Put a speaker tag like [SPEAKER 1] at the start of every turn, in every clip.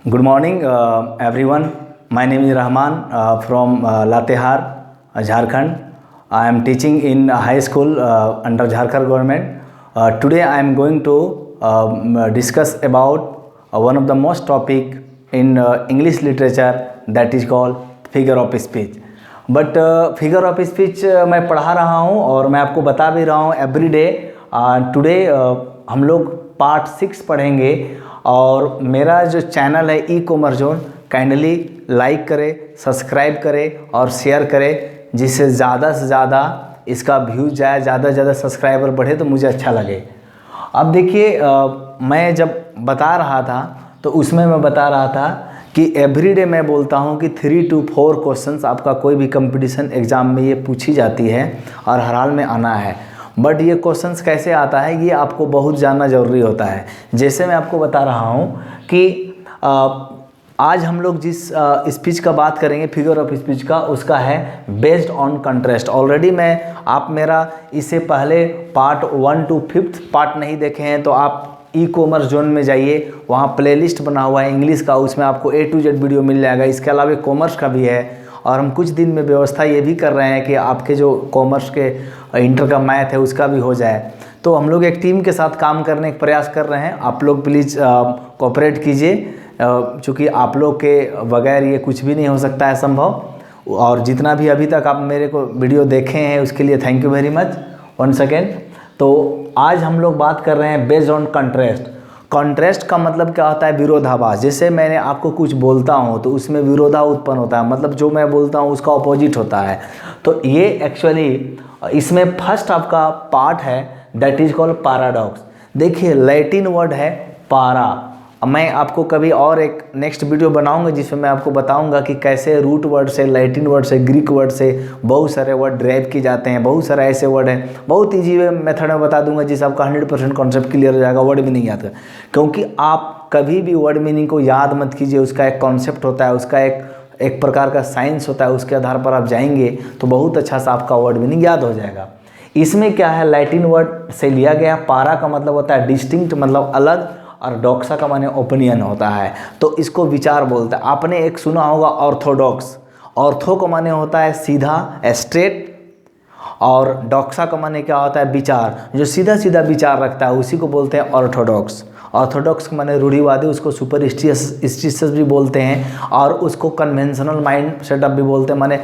[SPEAKER 1] Good morning, everyone. My name is Rahman from Latehar, Jharkhand. I am teaching in high school under Jharkhand government. Today I am going to discuss about one of the most topic in English literature, that is called figure of speech. But figure of speech मैं पढ़ा रहा हूँ और मैं आपको बता भी रहा हूँ एवरी डे. टुडे हम लोग पार्ट 6 पढ़ेंगे और मेरा जो चैनल है e commerce zone, kindly like करें, सब्सक्राइब करें और शेयर करें, जिससे ज़्यादा से ज़्यादा इसका व्यूज जाए, ज़्यादा से ज़्यादा सब्सक्राइबर बढ़े तो मुझे अच्छा लगे. अब देखिए, मैं जब बता रहा था तो उसमें मैं बता रहा था कि एवरीडे मैं बोलता हूं कि 3 to 4 क्वेश्चंस आपका कोई भी कंपटीशन एग्ज़ाम में ये पूछी जाती है और हर हाल में आना है. बट ये क्वेश्चंस कैसे आता है ये आपको बहुत जानना ज़रूरी होता है. जैसे मैं आपको बता रहा हूं कि आज हम लोग जिस स्पीच का बात करेंगे, फिगर ऑफ स्पीच का, उसका है बेस्ड ऑन कंट्रास्ट. ऑलरेडी आप मेरा इससे पहले पार्ट 1 to 5 पार्ट नहीं देखे हैं तो आप ई कॉमर्स जोन में जाइए, वहाँ प्लेलिस्ट बना हुआ है इंग्लिश का, उसमें आपको A to Z वीडियो मिल जाएगा. इसके अलावा कॉमर्स का भी है और हम कुछ दिन में व्यवस्था ये भी कर रहे हैं कि आपके जो कॉमर्स के इंटर का मैथ है उसका भी हो जाए. तो हम लोग एक टीम के साथ काम करने का प्रयास कर रहे हैं. आप लोग प्लीज़ कोऑपरेट कीजिए, चूँकि आप लोग के बगैर ये कुछ भी नहीं हो सकता है संभव. और जितना भी अभी तक आप मेरे को वीडियो देखे हैं उसके लिए thank you very much once again. तो आज हम लोग बात कर रहे हैं बेस्ड ऑन कंट्रास्ट. कंट्रास्ट का मतलब क्या होता है? विरोधाभास. जैसे मैंने आपको कुछ बोलता हूँ तो उसमें विरोधा उत्पन्न होता है, मतलब जो मैं बोलता हूँ उसका अपोजिट होता है. तो ये एक्चुअली इसमें फर्स्ट आपका पार्ट है, दैट इज कॉल्ड पैराडॉक्स. देखिए, लैटिन वर्ड है पारा. मैं आपको कभी और एक नेक्स्ट वीडियो बनाऊंगा जिसमें मैं आपको बताऊंगा कि कैसे रूट वर्ड से, लैटिन वर्ड से, ग्रीक वर्ड से बहुत सारे वर्ड ड्राइव किए जाते हैं. बहुत सारे ऐसे वर्ड हैं, बहुत ईजी मेथड में बता दूंगा जिससे आपका 100% कॉन्सेप्ट क्लियर हो जाएगा. वर्ड मीनिंग याद कर, क्योंकि आप कभी भी वर्ड मीनिंग को याद मत कीजिए. उसका एक कॉन्सेप्ट होता है, उसका एक प्रकार का साइंस होता है. उसके आधार पर आप जाएंगे तो बहुत अच्छा सा आपका वर्ड मीनिंग याद हो जाएगा. इसमें क्या है, लैटिन वर्ड से लिया गया. पारा का मतलब होता है डिस्टिंक्ट, मतलब अलग, और डॉक्सा का माने ओपिनियन होता है. तो इसको विचार बोलते हैं. आपने एक सुना होगा ऑर्थोडॉक्स. ऑर्थो का माने होता है सीधा, स्ट्रेट, और डॉक्सा का माने क्या होता है? विचार. जो सीधा सीधा विचार रखता है उसी को बोलते हैं ऑर्थोडॉक्स. ऑर्थोडॉक्स का माने रूढ़िवादी, उसको सुपरस्टिशियस भी बोलते हैं, और उसको कन्वेंशनल माइंड सेटअप भी बोलते हैं, माने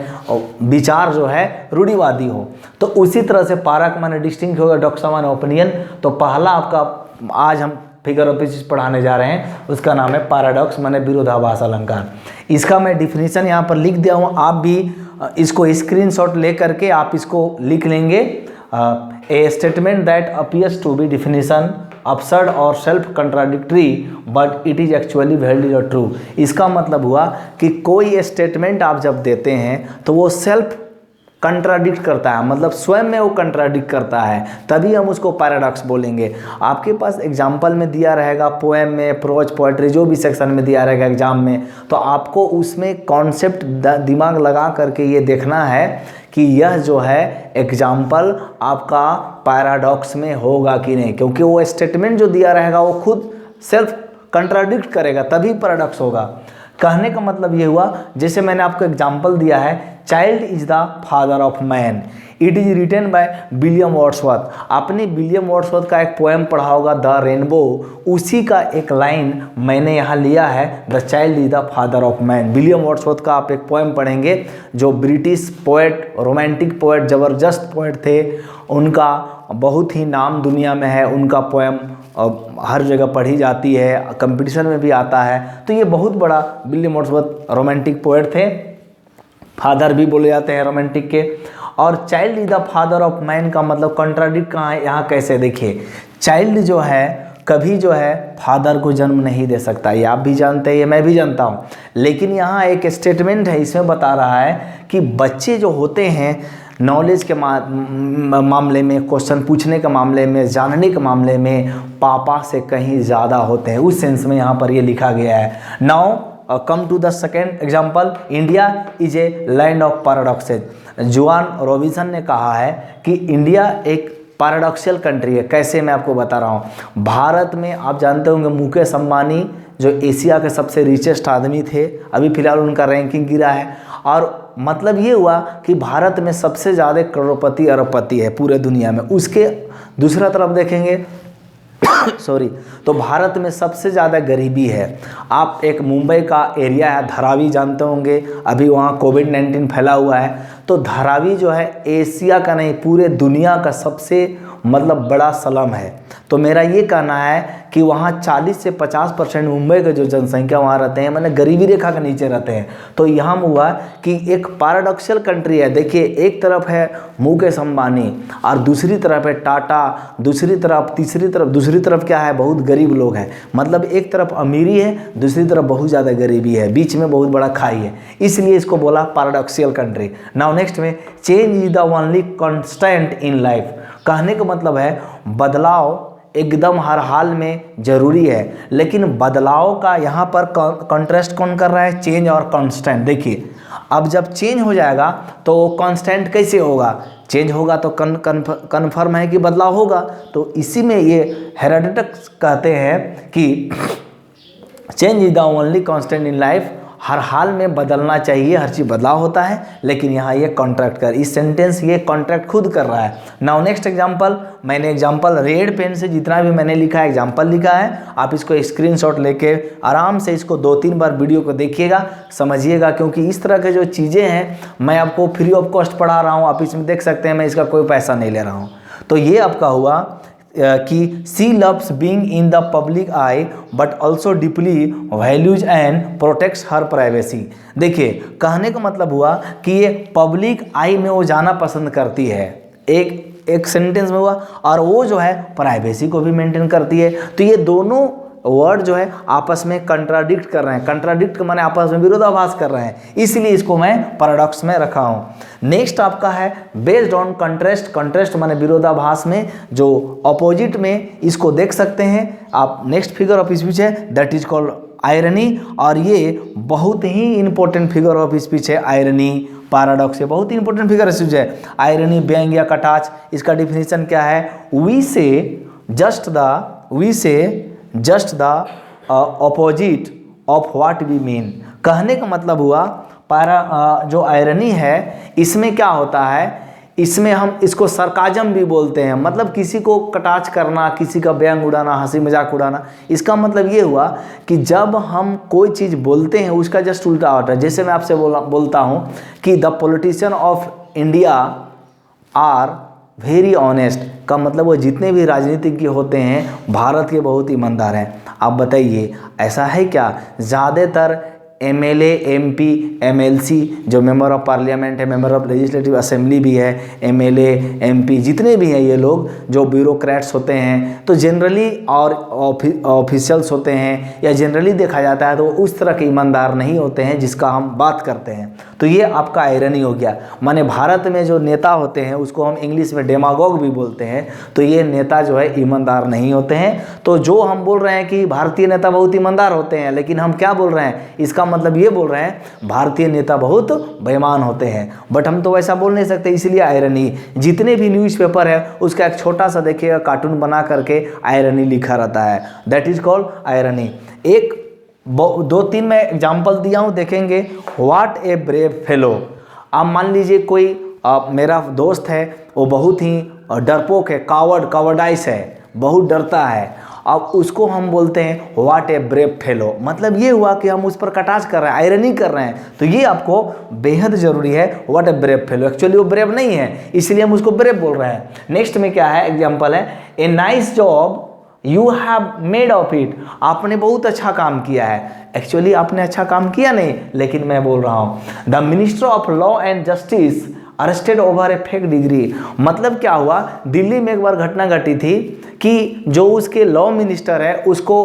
[SPEAKER 1] विचार जो है रूढ़िवादी हो. तो उसी तरह से पारा का माने डिस्टिंक्ट होगा, डॉक्सा माने ओपिनियन. तो पहला आपका आज हम फिगर ऑफ स्पीच पढ़ाने जा रहे हैं, उसका नाम है पैराडॉक्स, माने विरोधाभास अलंकार. इसका मैं डिफिनीशन यहाँ पर लिख दिया हूँ, आप भी इसको स्क्रीनशॉट ले करके आप इसको लिख लेंगे. A statement that appears to be definition absurd और self contradictory but it is actually valid और ट्रू. इसका मतलब हुआ कि कोई स्टेटमेंट आप जब देते हैं तो वो सेल्फ कंट्राडिक्ट करता है, मतलब स्वयं में वो कंट्राडिक्ट करता है, तभी हम उसको पैराडॉक्स बोलेंगे. आपके पास एग्जाम्पल में दिया रहेगा, पोएम में, प्रोज, पोएट्री, जो भी सेक्शन में दिया रहेगा एग्जाम में, तो आपको उसमें कॉन्सेप्ट दिमाग लगा करके ये देखना है कि यह जो है एग्जाम्पल आपका पैराडॉक्स में होगा कि नहीं, क्योंकि वो स्टेटमेंट जो दिया रहेगा वो खुद सेल्फ कंट्राडिक्ट करेगा, तभी पैराडॉक्स होगा. कहने का मतलब ये हुआ, जैसे मैंने आपको एग्जाम्पल दिया है, child is the father of man. It is written by William Wordsworth. आपने विलियम वर्ड्सवर्थ का एक पोएम पढ़ा होगा, द रेनबो. उसी का एक लाइन मैंने यहाँ लिया है, the child is the father of man. William Wordsworth का आप एक पोएम पढ़ेंगे, जो ब्रिटिश पोएट, रोमांटिक पोएट, ज़बरदस्त पोएट थे. उनका बहुत ही नाम दुनिया में है. उनका पोएम हर जगह पढ़ी जाती है, कंपटीशन में भी आता है. तो ये बहुत बड़ा विलियम वर्ड्सवर्थ रोमांटिक पोएट थे, फादर भी बोले जाते हैं रोमांटिक के. और child is the father of man का मतलब कंट्राडिक्ट कहाँ है, यहाँ कैसे? देखिए, चाइल्ड जो है कभी जो है फादर को जन्म नहीं दे सकता, ये आप भी जानते हैं, ये मैं भी जानता हूँ. लेकिन यहाँ एक स्टेटमेंट है, इसमें बता रहा है कि बच्चे जो होते हैं नॉलेज के मामले में, क्वेश्चन पूछने के मामले में, जानने के मामले में पापा से कहीं ज़्यादा होते हैं. उस सेंस में यहाँ पर ये लिखा गया है. Now come to the second example. India is a land of paradoxes. Joan Robinson ने कहा है कि इंडिया एक पैराडॉक्सियल कंट्री है। कैसे, मैं आपको बता रहा हूँ। भारत में आप जानते होंगे मुकेश अंबानी जो एशिया के सबसे रिचेस्ट आदमी थे, अभी फिलहाल उनका रैंकिंग गिरा है। और मतलब ये हुआ कि भारत में सबसे ज़्यादा करोड़पति अरबपति है पूरे दुनिया में। उसके दूसरा तरफ देखेंगे सॉरी, तो भारत में सबसे ज़्यादा गरीबी है। आप एक मुंबई का एरिया है धारावी, जानते होंगे, अभी वहाँ कोविड-19 फैला हुआ है। तो धारावी जो है एशिया का नहीं पूरे दुनिया का सबसे मतलब बड़ा स्लम है। तो मेरा ये कहना है कि वहाँ 40 से 50% मुंबई का जो जनसंख्या वहाँ रहते हैं मैंने गरीबी रेखा के नीचे रहते हैं। तो यहाँ हुआ कि एक पैराडॉक्सियल कंट्री है। देखिए, एक तरफ है मुकेश अंबानी और दूसरी तरफ है टाटा, दूसरी तरफ तीसरी तरफ दूसरी तरफ क्या है, बहुत गरीब लोग हैं। मतलब एक तरफ अमीरी है, दूसरी तरफ बहुत ज़्यादा गरीबी है, बीच में बहुत बड़ा खाई है, इसलिए इसको बोला पैराडॉक्सियल कंट्री। नाउ नेक्स्ट में, change is the only constant in life. कहने का मतलब है बदलाव एकदम हर हाल में ज़रूरी है, लेकिन बदलाव का यहाँ पर कॉन्ट्रास्ट कौन कर रहा है, चेंज और कांस्टेंट। देखिए, अब जब चेंज हो जाएगा तो कांस्टेंट कैसे होगा, चेंज होगा तो कन्फर्म है कि बदलाव होगा। तो इसी में ये हेरोडोटस कहते हैं कि change is the only constant in life, हर हाल में बदलना चाहिए, हर चीज़ बदलाव होता है। लेकिन यहाँ ये कॉन्ट्रैक्ट कर, इस सेंटेंस ये कॉन्ट्रैक्ट खुद कर रहा है। नाउ नेक्स्ट एग्जांपल, मैंने एग्जांपल रेड पेन से जितना भी मैंने लिखा है एग्जांपल लिखा है, आप इसको स्क्रीनशॉट लेके आराम से इसको 2-3 बार वीडियो को देखिएगा, समझिएगा, क्योंकि इस तरह के जो चीज़ें हैं मैं आपको फ्री ऑफ कॉस्ट पढ़ा रहा हूँ। आप इसमें देख सकते हैं मैं इसका कोई पैसा नहीं ले रहा हूँ। तो ये आपका हुआ कि she loves being in the public eye but also deeply values and protects her privacy. देखिए, कहने का मतलब हुआ कि ये पब्लिक आई में वो जाना पसंद करती है, एक सेंटेंस में हुआ, और वो जो है प्राइवेसी को भी मेंटेन करती है। तो ये दोनों वर्ड जो है आपस में कंट्राडिक्ट कर रहे हैं, कंट्राडिक्ट माने आपस में विरोधाभास कर रहे हैं, इसलिए इसको मैं पैराडॉक्स में रखा हूं। नेक्स्ट आपका है बेस्ड ऑन कंट्रास्ट। कंट्रास्ट माने विरोधाभास में जो अपोजिट में, इसको देख सकते हैं आप। नेक्स्ट फिगर ऑफ स्पीच है दैट इज कॉल्ड आयरनी, और ये बहुत ही इंपॉर्टेंट फिगर ऑफ स्पीच है। आयरनी पैराडॉक्स है, बहुत ही इंपॉर्टेंट फिगर ऑफ स्पीच है। आयरनी व्यंग या कटाक्ष, इसका डिफिनीशन क्या है, we say just the opposite of what we mean. कहने का मतलब हुआ जो आयरनी है इसमें क्या होता है, इसमें हम इसको सरकाजम भी बोलते हैं, मतलब किसी को कटाक्ष करना, किसी का व्यंग उड़ाना, हंसी मजाक उड़ाना। इसका मतलब ये हुआ कि जब हम कोई चीज़ बोलते हैं उसका जस्ट उल्टा होता है। जैसे मैं आपसे बोलता हूँ कि the politician of India are very honest, का मतलब वो जितने भी राजनीतिज्ञ होते हैं भारत के बहुत ईमानदार हैं। आप बताइए ऐसा है क्या? ज़्यादातर एमएलए, एमपी, एमएलसी जो मेंबर ऑफ पार्लियामेंट है, मेंबर ऑफ लेजिस्लेटिव असेंबली भी है, एमएलए, एमपी जितने भी हैं ये लोग जो ब्यूरोक्रेट्स होते हैं, तो जनरली और ऑफिशियल्स होते हैं या जनरली देखा जाता है तो उस तरह के ईमानदार नहीं होते हैं जिसका हम बात करते हैं। तो ये आपका आयरनी हो गया। माने भारत में जो नेता होते हैं उसको हम इंग्लिश में डेमागोग भी बोलते हैं। तो ये नेता जो है ईमानदार नहीं होते हैं। तो जो हम बोल रहे हैं कि भारतीय नेता बहुत ईमानदार होते हैं, लेकिन हम क्या बोल रहे हैं, इसका मतलब ये बोल रहे हैं भारतीय नेता बहुत बेईमान होते हैं। बट हम तो वैसा बोल नहीं सकते, इसलिए आयरनी। जितने भी न्यूज़पेपर है उसका एक छोटा सा देखिएगा कार्टून बना करके आयरनी लिखा रहता है, दैट इज कॉल्ड आयरनी। एक 2-3 मैं एग्जाम्पल दिया हूँ, देखेंगे। What a brave fellow. आप मान लीजिए कोई मेरा दोस्त है, वो बहुत ही डरपोक है, कावर्डाइस है, बहुत डरता है। अब उसको हम बोलते हैं व्हाट ए ब्रेव फेलो, मतलब ये हुआ कि हम उस पर कटाक्ष कर रहे हैं, आयरनी कर रहे हैं। तो ये आपको बेहद ज़रूरी है, what a brave fellow. Actually वो ब्रेव नहीं है, इसलिए हम उसको ब्रेव बोल रहे हैं। नेक्स्ट में क्या है, एग्जाम्पल है, a nice job you have made of it. आपने बहुत अच्छा काम किया है। एक्चुअली आपने अच्छा काम किया नहीं, लेकिन मैं बोल रहा हूँ the minister of law and justice arrested over A fake degree. मतलब क्या हुआ, दिल्ली में एक बार घटना घटी थी कि जो उसके लॉ मिनिस्टर है उसको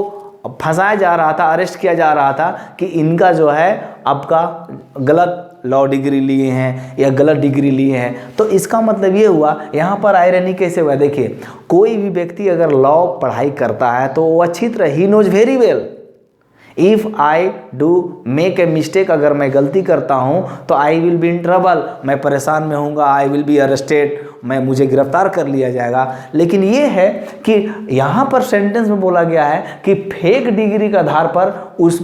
[SPEAKER 1] फंसाया जा रहा था, अरेस्ट किया जा रहा था कि इनका जो है आपका गलत लॉ डिग्री लिए हैं या गलत डिग्री लिए हैं। तो इसका मतलब ये हुआ, यहाँ पर आयरनी कैसे हुआ, देखिए कोई भी व्यक्ति अगर लॉ पढ़ाई करता है तो वो अच्छी तरह, ही knows very well if I do make a mistake, अगर मैं गलती करता हूँ तो I will be in trouble, मैं परेशान में हूँगा, आई विल बी अरेस्टेड, मुझे गिरफ्तार कर लिया जाएगा। लेकिन ये है कि यहाँ पर सेंटेंस में बोला गया है कि फेक डिग्री के आधार पर उस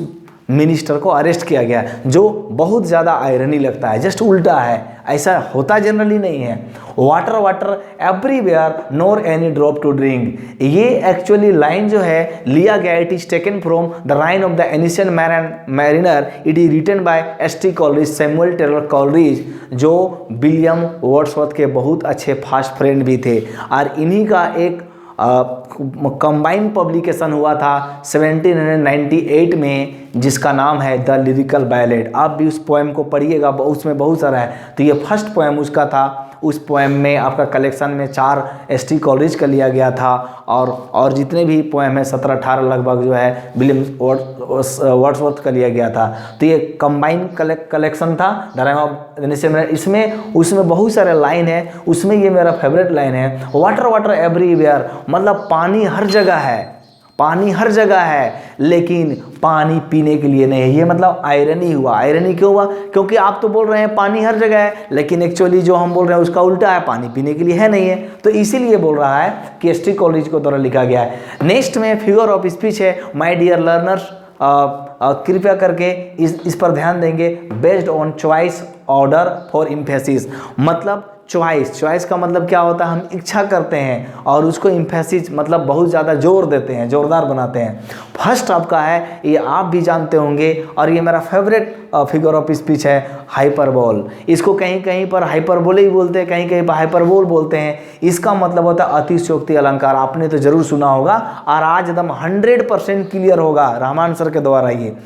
[SPEAKER 1] मिनिस्टर को अरेस्ट किया गया, जो बहुत ज़्यादा आयरनी लगता है, जस्ट उल्टा है, ऐसा होता जनरली नहीं है। Water water everywhere nor any drop to drink, ये एक्चुअली लाइन जो है लिया गया, it is taken from the rime of the ancient mariner, it is written by S T. Coleridge, Samuel Taylor Coleridge, जो विलियम वर्ड्सवर्थ के बहुत अच्छे fast friend भी थे। और इन्हीं का एक कंबाइंड पब्लिकेशन हुआ था 1798 में, जिसका नाम है द लिरिकल बैलेड। आप भी उस पोएम को पढ़िएगा, उसमें बहुत सारा है। तो ये फर्स्ट पोएम उसका था। उस पोएम में आपका कलेक्शन में 4 एस.टी. कॉलरिज का लिया गया था, और जितने भी पोएम है 17-18 लगभग जो है विलियम वर्ड्सवर्थ का लिया गया था। तो ये कंबाइंड कलेक्शन था द राइम ऑफ एनिशियन। इसमें उसमें बहुत सारे लाइन है, उसमें ये मेरा फेवरेट लाइन है, वाटर वाटर एवरीवेयर, मतलब पानी हर जगह है, पानी हर जगह है, लेकिन पानी पीने के लिए नहीं है। ये मतलब आयरनी हुआ। आयरनी क्यों हुआ? क्योंकि आप तो बोल रहे हैं पानी हर जगह है, लेकिन एक्चुअली जो हम बोल रहे हैं उसका उल्टा है, पानी पीने के लिए है नहीं है। तो इसीलिए बोल रहा है कि एस.टी. कॉलरिज को द्वारा लिखा गया है। नेक्स्ट में फिगर ऑफ स्पीच है, माय डियर लर्नर्स, कृपया करके इस पर ध्यान देंगे। Based on choice order for emphasis, मतलब चॉइस का मतलब क्या होता है? हम इच्छा करते हैं और उसको एम्फेसिस मतलब बहुत ज़्यादा जोर देते हैं, जोरदार बनाते हैं। फर्स्ट आपका है, ये आप भी जानते होंगे, और ये मेरा फेवरेट फिगर ऑफ स्पीच है, हाइपरबोल। इसको कहीं कहीं पर हाइपरबोले ही बोलते हैं, कहीं कहीं पर हाइपरबोल बोलते हैं। इसका मतलब होता है अतिशयोक्ति अलंकार। आपने तो जरूर सुना होगा, और आज एकदम 100% क्लियर होगा रहमान सर के द्वारा। ये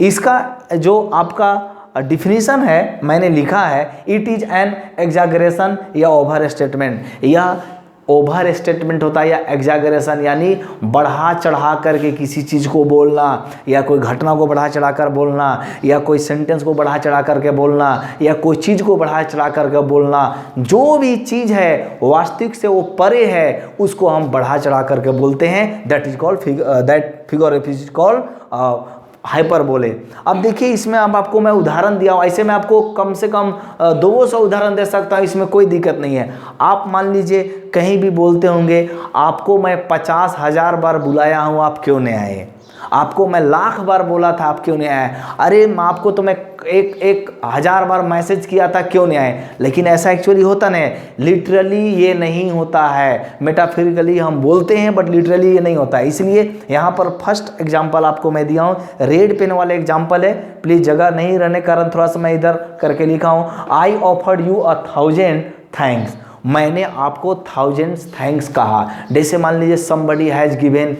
[SPEAKER 1] इसका जो आपका डिफिनीशन है मैंने लिखा है, इट इज एन एग्जागरेशन या ओवर स्टेटमेंट। या ओवर स्टेटमेंट होता है या एग्जागरेशन, यानी बढ़ा चढ़ा करके किसी चीज़ को बोलना, या कोई घटना को बढ़ा चढ़ा कर बोलना, या कोई सेंटेंस को बढ़ा चढ़ा करके बोलना, या कोई चीज़ को बढ़ा चढ़ा करके बोलना। जो भी चीज़ है वास्तविक से वो परे है, उसको हम बढ़ा चढ़ा करके बोलते हैं। That is called figure of speech called hyperbole. अब देखिए, इसमें अब आपको मैं उदाहरण दिया हूँ, ऐसे मैं आपको कम से कम 200 उदाहरण दे सकता हूँ, इसमें कोई दिक्कत नहीं है। आप मान लीजिए कहीं भी बोलते होंगे, आपको मैं 50,000 बार बुलाया हूँ, आप क्यों नहीं आए? आपको मैं 1,00,000 बार बोला था, आप क्यों नहीं आए? अरे आपको तो मैं एक 1,000 बार मैसेज किया था, क्यों नहीं आए? लेकिन ऐसा एक्चुअली होता नहीं, लिटरली ये नहीं होता है। मेटाफिजिकली हम बोलते हैं, बट लिटरली ये नहीं होता है। इसलिए यहाँ पर फर्स्ट एग्जांपल आपको मैं दिया हूँ, रेड पेन वाले एग्जांपल है। प्लीज़ जगह नहीं रहने कारण थोड़ा सा मैं इधर करके लिखा हूँ, आई ऑफर्ड यू 1,000 थैंक्स। मैंने आपको 1000 थैंक्स कहा। जैसे मान लीजिए somebody has given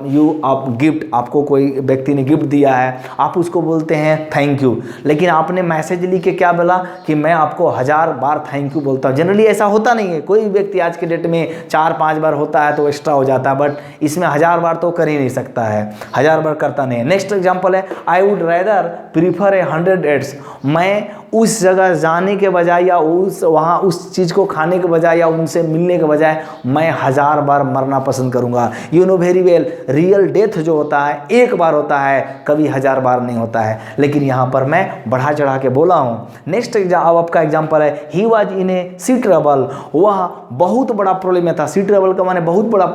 [SPEAKER 1] you a gift, आपको कोई व्यक्ति ने गिफ्ट दिया है, आप उसको बोलते हैं थैंक यू। लेकिन आपने मैसेज लिख के क्या बोला कि मैं आपको 1000 बार थैंक यू बोलता हूँ। जनरली ऐसा होता नहीं है, कोई व्यक्ति आज के डेट में 4-5 बार होता है तो एक्स्ट्रा हो जाता है, बट इसमें 1000 बार तो कर ही नहीं सकता है, 1000 बार करता नहीं है। नेक्स्ट एग्जाम्पल है, I would rather prefer 100 ads. मैं उस जगह जाने के बजाय या वहाँ उस चीज़ को खाने के बजाय या उनसे मिलने के बजाय मैं 1000 बार मरना पसंद करूँगा। You know very well, real death जो होता है एक बार होता है, कभी 1000 बार नहीं होता है। लेकिन यहाँ पर मैं बढ़ा चढ़ा के बोला हूँ। नेक्स्ट अब आपका एग्जाम्पल है, he was in A C trouble. वह बहुत बड़ा प्रॉब्लम में था। सी ट्रबल का माने बहुत बड़ा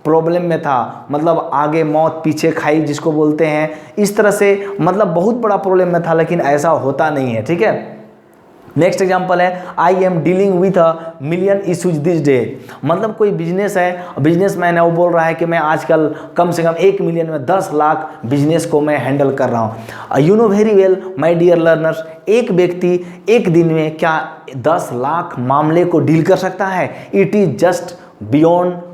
[SPEAKER 1] प्रॉब्लम में था, मतलब आगे मौत पीछे खाई जिसको बोलते हैं, इस तरह से मतलब बहुत बड़ा प्रॉब्लम में था, लेकिन ऐसा होता नहीं है। ठीक है, नेक्स्ट एग्जांपल है, I am dealing with a million issues this day. मतलब कोई बिजनेस है, बिजनेसमैन है, वो बोल रहा है कि मैं आजकल कम से कम 1 मिलियन में 10 लाख बिजनेस को मैं हैंडल कर रहा हूँ। You know very well my dear learners, एक व्यक्ति एक दिन में क्या 10 लाख मामले को डील कर सकता है? It is just beyond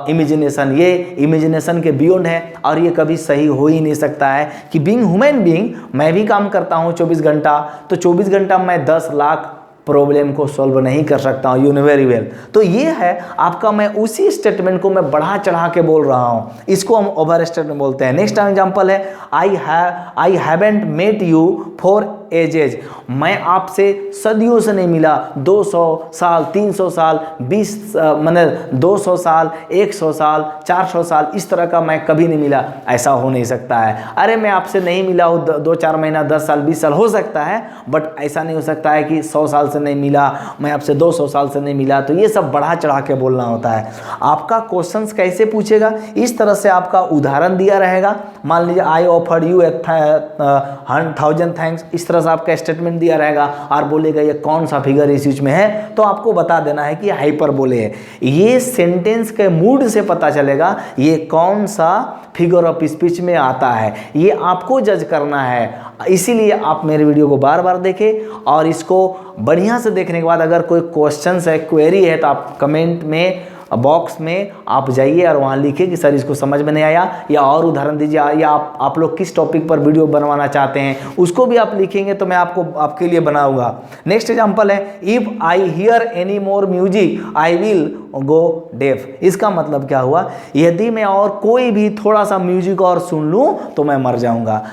[SPEAKER 1] imagination. ये इमेजिनेशन के बियॉन्ड है और ये कभी सही हो ही नहीं सकता है कि बीइंग ह्यूमन बीइंग मैं भी काम करता हूँ 24 घंटा, तो 24 घंटा मैं 10 लाख प्रॉब्लम को सॉल्व नहीं कर सकता हूँ। You know very well. तो ये है आपका, मैं उसी स्टेटमेंट को मैं बढ़ा चढ़ा के बोल रहा हूँ, इसको हम ओवर स्टेटमेंट बोलते हैं। नेक्स्ट एग्जाम्पल है, I haven't met you for ages, मैं आपसे सदियों से नहीं मिला, 200 साल, 300 साल, 20 मैंने 200 साल, 100 साल, 400 साल, इस तरह का मैं कभी नहीं मिला, ऐसा हो नहीं सकता है। अरे मैं आपसे नहीं मिला हूँ 2-4 महीना, 10 साल, 20 साल हो सकता है, बट ऐसा नहीं हो सकता है कि 100 साल से नहीं मिला, मैं आपसे 200 साल से नहीं मिला। तो ये सब बढ़ा चढ़ा के बोलना होता है। आपका क्वेश्चंस कैसे पूछेगा, इस तरह से आपका उदाहरण दिया रहेगा। मान लीजिए आई ऑफर्ड यू 1000 थैंक्स, इस तरह से आपका स्टेटमेंट दिया रहेगा और बोलेगा ये कौन सा फिगर इस बीच में है, तो आपको बता देना है कि हाइपरबोले है। ये सेंटेंस के मूड से पता चलेगा ये कौन सा फिगर ऑफ स्पीच में आता है, ये आपको जज करना है। इसीलिए आप मेरे वीडियो को बार बार देखें और इसको बढ़िया से देखने के बाद अगर कोई क्वेश्चन है, क्वेरी है, तो आप कमेंट में बॉक्स में आप जाइए और वहाँ लिखिए कि सर इसको समझ में नहीं आया, या और उदाहरण दीजिए, या आप लोग किस टॉपिक पर वीडियो बनवाना चाहते हैं उसको भी आप लिखेंगे तो मैं आपके लिए बनाऊंगा। नेक्स्ट एग्जांपल है, if I hear any more music I will go deaf. इसका मतलब क्या हुआ, यदि मैं और कोई भी थोड़ा सा म्यूजिक और सुन लूँ तो मैं मर जाऊँगा।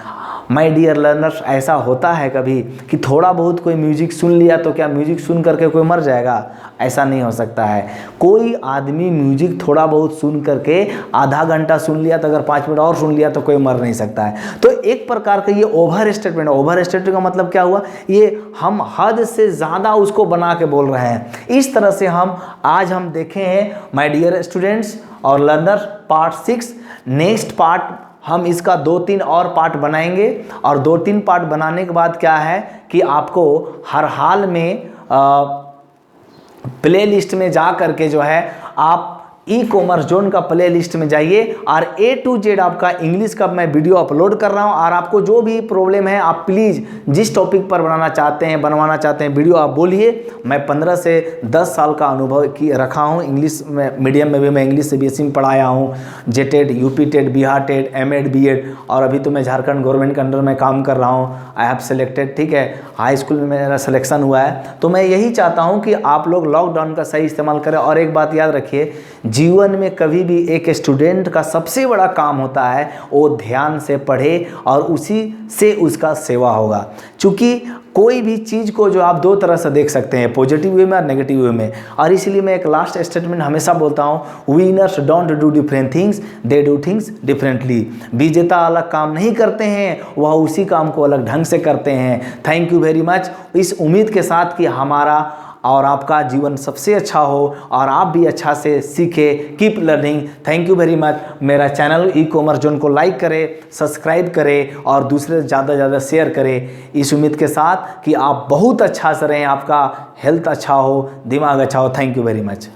[SPEAKER 1] माय डियर लर्नर्स, ऐसा होता है कभी कि थोड़ा बहुत कोई म्यूजिक सुन लिया तो क्या म्यूजिक सुन करके कोई मर जाएगा? ऐसा नहीं हो सकता है। कोई आदमी म्यूजिक थोड़ा बहुत सुन करके आधा घंटा सुन लिया तो अगर 5 मिनट और सुन लिया तो कोई मर नहीं सकता है। तो एक प्रकार का ये ओवर स्टेटमेंट है। ओवर स्टेटमेंट का मतलब क्या हुआ, ये हम हद से ज़्यादा उसको बना के बोल रहे हैं। इस तरह से आज हम देखे हैं माय डियर स्टूडेंट्स और लर्नर पार्ट 6। नेक्स्ट पार्ट हम इसका 2-3 और पार्ट बनाएंगे और 2-3 पार्ट बनाने के बाद क्या है कि आपको हर हाल में प्ले लिस्ट में जा करके जो है आप ई कॉमर्स जोन का प्ले लिस्ट में जाइए और A to Z आपका इंग्लिश का मैं वीडियो अपलोड कर रहा हूं। और आपको जो भी प्रॉब्लम है आप प्लीज़ जिस टॉपिक पर बनवाना चाहते हैं वीडियो आप बोलिए। मैं 15 से 10 साल का अनुभव रखा हूं इंग्लिश में, मीडियम में भी मैं इंग्लिश CBSE में पढ़ाया हूं, जेटेड, UP TET, Bihar TET, M Ed, B Ed, और अभी तो मैं झारखंड गवर्नमेंट के अंडर में काम कर रहा हूँ। आई हैव सेलेक्टेड, ठीक है, हाई स्कूल में मेरा सिलेक्शन हुआ है। तो मैं यही चाहता हूँ कि आप लोग लॉकडाउन का सही इस्तेमाल करें। और एक बात याद रखिए, जीवन में कभी भी एक स्टूडेंट का सबसे बड़ा काम होता है वो ध्यान से पढ़े और उसी से उसका सेवा होगा। क्योंकि कोई भी चीज़ को जो आप 2 तरह से देख सकते हैं, पॉजिटिव वे में और नेगेटिव वे में। और इसीलिए मैं एक लास्ट स्टेटमेंट हमेशा बोलता हूँ, winners don't do different things, they do things differently. विजेता अलग काम नहीं करते हैं, वह उसी काम को अलग ढंग से करते हैं। Thank you very much. इस उम्मीद के साथ कि हमारा और आपका जीवन सबसे अच्छा हो और आप भी अच्छा से सीखें। Keep learning. Thank you very much. मेरा चैनल ई कॉमर्स जोन को लाइक करें, सब्सक्राइब करें और दूसरे से ज़्यादा से ज़्यादा शेयर करें, इस उम्मीद के साथ कि आप बहुत अच्छा से रहें, आपका हेल्थ अच्छा हो, दिमाग अच्छा हो। Thank you very much.